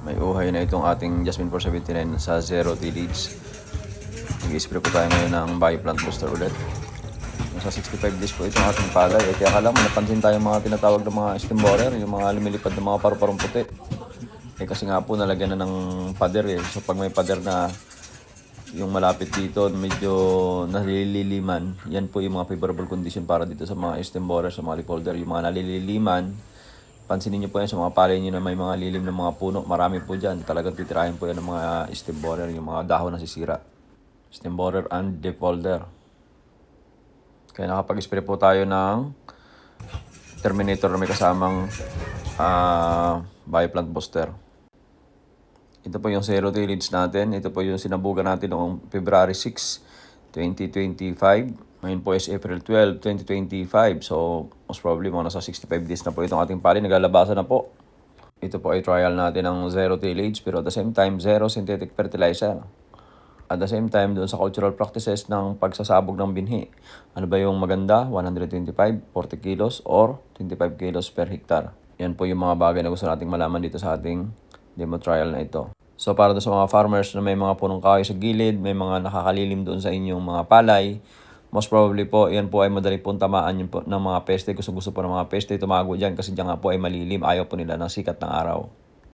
May uhay na itong ating Jasmine 479 sa zero tillage. Nag-spray po tayo ngayon ng bioplant booster ulit. Nasa 65 days po itong ating palay. Kaya kala mo napansin tayo mga tinatawag ng mga stem borer, yung mga lumilipad na mga paru-parong puti. Kasi nga po nalagyan na ng pader So pag may pader na yung malapit dito, medyo nalililiman, yan po yung mga favorable condition para dito sa mga stem borer, sa mga leaf holder. Yung mga nalililiman, pansinin nyo po yan sa mga palay nyo na may mga lilim ng mga puno. Marami po dyan. Talagang titirahin po yan ng mga stem borer, yung mga dahon na sisira. Stem borer and leaf holder. Kaya nakapag-spray po tayo ng Terminator na may kasamang bioplant booster. Ito po yung zero tillage natin. Ito po yung sinabugan natin noong February 6, 2025. Ngayon po is April 12, 2025. So, most probably mga nasa 65 days na po itong ating pali. Naglalabasan na po. Ito po ay trial natin ng zero tillage pero at the same time, zero synthetic fertilizer. At the same time, doon sa cultural practices ng pagsasabog ng binhi. Ano ba yung maganda? 125, 40 kilos or 25 kilos per hektar. Yan po yung mga bagay na gusto nating malaman dito sa ating demo trial na ito. So para sa mga farmers na may mga punong kahoy sa gilid, may mga nakakalilim doon sa inyong mga palay, most probably po, yan po ay madali pong tamaan yun po ng mga peste. Gusto po ng mga peste tumago dyan kasi dyan nga po ay malilim. Ayaw po nila ng sikat ng araw.